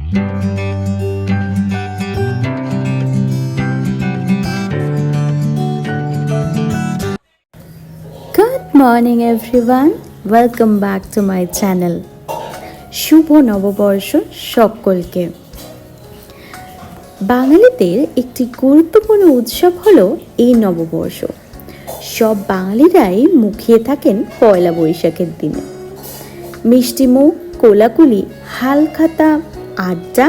Good morning everyone, welcome back to my channel. শুভ নববর্ষ সকলকে। বাঙালিদের একটি গুরুত্বপূর্ণ উৎসব হলো এই নববর্ষ। সব বাঙালিরাই মুখিয়ে থাকেন পয়লা বৈশাখের দিনে। মিষ্টি মুখ, কোলাকুলি, হালখাতা, আড্ডা,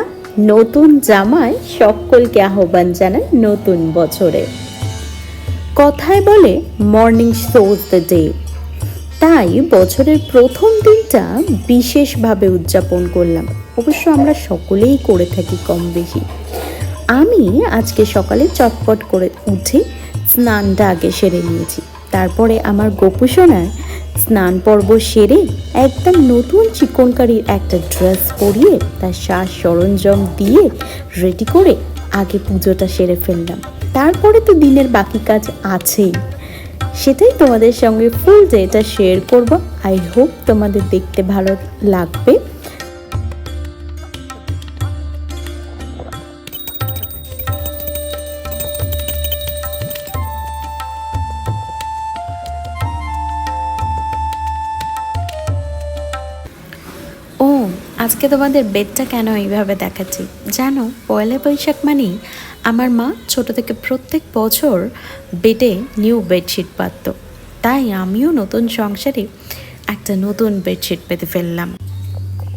নতুন জামায় সকলকে আহ্বান জানান নতুন বছরে। কথায় বলে মর্নিং শোজ দ্য ডে, তাই বছরের প্রথম দিনটা বিশেষভাবে উদযাপন করলাম। অবশ্য আমরা সকলেই করে থাকি কম বেশি। আমি আজকে সকালে চটপট করে উঠে স্নানটা আগে সেরে নিয়েছি। তারপরে আমার গোপু সোনার স্নান পর্ব সেরে একদম নতুন চিকনকারির একটা ড্রেস পরিয়ে তার সাজ সরঞ্জাম দিয়ে রেডি করে আগে পুজোটা সেরে ফেললাম। তারপরে তো দিনের বাকি কাজ আছেই, সেটাই তোমাদের সঙ্গে ফুল ডেটা শেয়ার করব। আই হোপ তোমাদের দেখতে ভালো লাগবে। ও আজকে তোমাদের বেডটা কেন এইভাবে দেখাচ্ছি জানো? পয়লা বৈশাখ মানেই আমার মা ছোট থেকে প্রত্যেক বছর বেডে নিউ বেডশিট পাতত, তাই আমিও নতুন সংসারে একটা নতুন বেডশিট পেতে ফেললাম।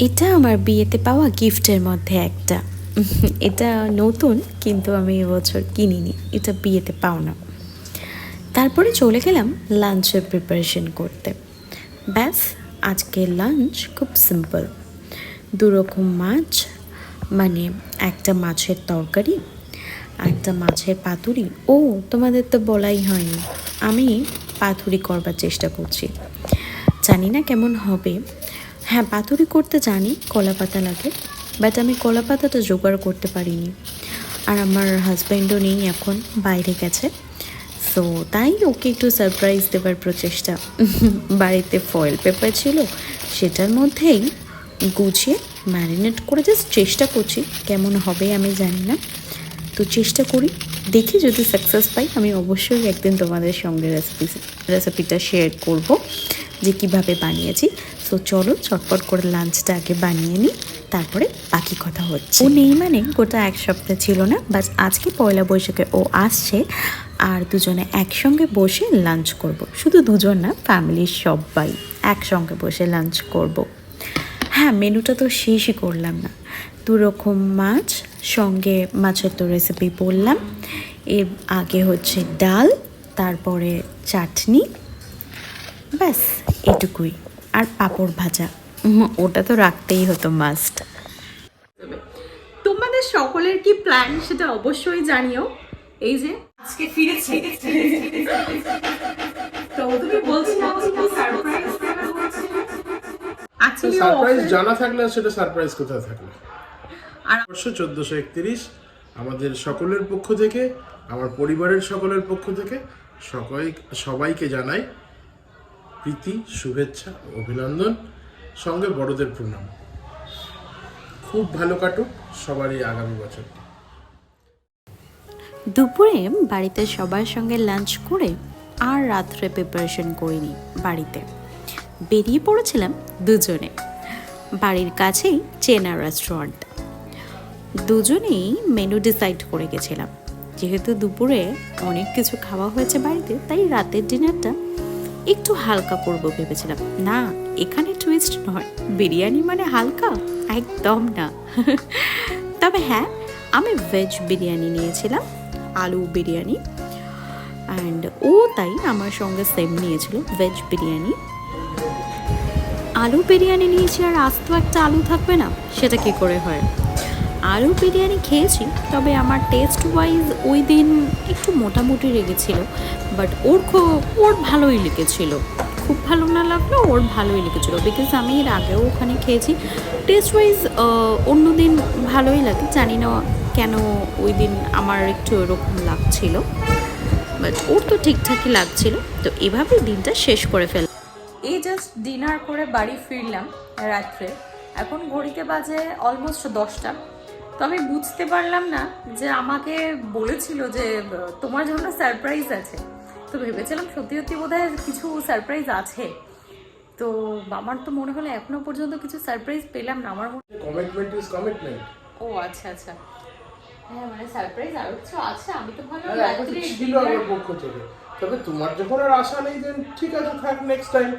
এটা আমার বিয়েতে পাওয়া গিফটের মধ্যে একটা। এটা নতুন, কিন্তু আমি এবছর কিনিনি, এটা বিয়েতে পাওনা। তারপরে চলে গেলাম লাঞ্চের প্রিপারেশন করতে। ব্যাস, আজকের লাঞ্চ খুব সিম্পল। 2 রকম মাছ, মানে একটা মাছের তরকারি, একটা মাছের পাতুরি। ও তোমাদের তো বলাই হয়নি, আমি পাতুরি করবার চেষ্টা করছি, জানি না কেমন হবে। হ্যাঁ, পাতুরি করতে জানি, কলা পাতা লাগে, বাট আমি কলা পাতাটা জোগাড় করতে পারিনি। আর আমার হাজব্যান্ডও নেই, এখন বাইরে গেছে। সো তাই ওকে একটু সারপ্রাইজ দেওয়ার প্রচেষ্টা। বাড়িতে ফয়েল পেপার ছিল, সেটার মধ্যেই গুছিয়ে ম্যারিনেট করে জাস্ট চেষ্টা করছি। কেমন হবে আমি জানি না, তো চেষ্টা করি, দেখি যদি সাকসেস পাই আমি অবশ্যই একদিন তোমাদের সঙ্গে রেসিপিটা শেয়ার করব যে কিভাবে বানিয়েছি। সো চলো চটপট করে লাঞ্চটা আগে বানিয়ে নিই, তারপরে বাকি কথা হচ্ছে। ও নেই মানে গোটা 1 সপ্তাহ ছিল না, বাস আজকে পয়লা বৈশাখে ও আসছে, আর দুজনে একসঙ্গে বসে লাঞ্চ করব। শুধু দুজন না, ফ্যামিলির সবাই একসঙ্গে বসে লাঞ্চ করব। হ্যাঁ, মেনুটা তো শেষই করলাম না। 2 রকম মাছ, সঙ্গে মাছের তো রেসিপি বললাম। এর আগে হচ্ছে ডাল, তারপরে চাটনি, ব্যাস এটুকুই। আর পাঁপড় ভাজা, ওটা তো রাখতেই হতো মাস্ট। তোমাদের সকলের কি প্ল্যান সেটা অবশ্যই জানিও। এই যে আজকে ফিরেছে, তো তুমি বলছিলে কি সারপ্রাইজ অ্যাকচুয়ালি সারপ্রাইজ জানা থাকলে সেটা সারপ্রাইজ কোথায় থাকলে। আর 1431 আমাদের সকলের পক্ষ থেকে, আমার পরিবারের সকলের পক্ষ থেকে সবাইকে জানাই প্রীতি, শুভেচ্ছা, অভিনন্দন, সঙ্গে বড়দের প্রণাম। খুব ভালো কাটুক সবারই আগামী বছর। দুপুরে বাড়িতে সবার সঙ্গে লাঞ্চ করে আর রাত্রে প্রিপারেশন করিনি, বাড়িতে বেরিয়ে পড়েছিলাম দুজনে। বাড়ির কাছেই চেনা রেস্টুরেন্ট, দুজনেই মেনু ডিসাইড করে গেছিলাম। যেহেতু দুপুরে অনেক কিছু খাওয়া হয়েছে বাড়িতে, তাই রাতের ডিনারটা একটু হালকা করব ভেবেছিলাম। না, এখানে টুইস্ট নয়, বিরিয়ানি মানে হালকা একদম না। তবে হ্যাঁ, আমি ভেজ বিরিয়ানি নিয়েছিলাম, আলু বিরিয়ানি, অ্যান্ড ও তাই আমার সঙ্গে সেম নিয়েছিল ভেজ বিরিয়ানি। আলু বিরিয়ানি নিয়েছি আর আস্ত একটা আলু থাকবে না, সেটা কি করে হয়? আলু বিরিয়ানি খেয়েছি, তবে আমার টেস্ট ওয়াইজ ওই দিন একটু মোটামুটি লেগেছিল, বাট ওর ভালোই লেগেছিল। খুব ভালো না লাগলেও ওর ভালোই লেগেছিলো, বিকজ আমি এর আগেও ওখানে খেয়েছি। টেস্ট ওয়াইজ অন্য দিন ভালোই লাগে, জানি না কেন ওই দিন আমার একটু এরকম লাগছিল, বাট ওর তো ঠিকঠাকই লাগছিল। তো এভাবে দিনটা শেষ করে ফেললাম। এই জাস্ট ডিনার করে বাড়ি ফিরলাম রাত্রে, এখন ঘড়িতে বাজে অলমোস্ট 10টা। তো আমি বুঝতে পারলাম না যে আমাকে বলেছিল যে তোমার জন্য সারপ্রাইজ আছে। তো ভেবেছিলাম সত্যি সত্যি বোধহয় কিছু সারপ্রাইজ আছে। তো আমার তো মনে হলো এখনো পর্যন্ত কিছু সারপ্রাইজ পেলাম না। আমার কমিটমেন্ট ইজ কমিটমেন্ট। ও আচ্ছা আচ্ছা, হ্যাঁ মানে সারপ্রাইজ আরো কিছু আছে। আমি তো ভালো ছিল আমার পক্ষ থেকে, তবে তোমার যখন আর আশা নেই দেন ঠিক আছে, থাক, নেক্সট টাইম।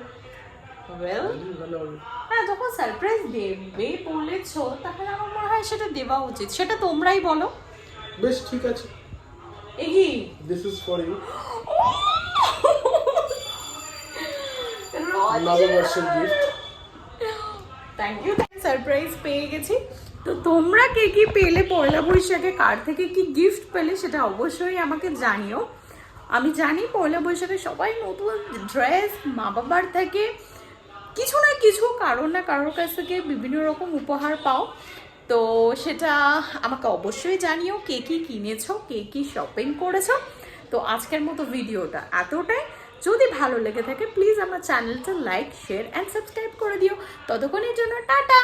ওয়েল হ্যাঁ, যখন সারপ্রাইজ দেবে বলেছো তাহলে আমার মনে হয় সেটা দেওয়া উচিত। সেটা তোমরাই বলো। বেশ ঠিক আছে, এগি দিস ইজ ফর ইউ, নববর্ষের গিফট। Thank you. সারপ্রাইজ পেয়ে গেছি। তো তোমরা কে কি পেলে পয়লা বৈশাখে, কার থেকে কি গিফট পেলে সেটা অবশ্যই আমাকে জানিও। আমি জানি পয়লা বৈশাখে সবাই নতুন ড্রেস মা বাবার থেকে কিছু না কিছু কারোর না কারোর কাছ থেকে বিভিন্ন রকম উপহার পাও। তো সেটা আমাকে অবশ্যই জানিও, কে কি কিনেছো, কে কি শপিং করেছো। তো আজকের মতো ভিডিওটা এতটাই। যদি ভালো লেগে থাকে প্লিজ আমার চ্যানেলটা লাইক, শেয়ার অ্যান্ড সাবস্ক্রাইব করে দিও। ততক্ষণের জন্য টাটা।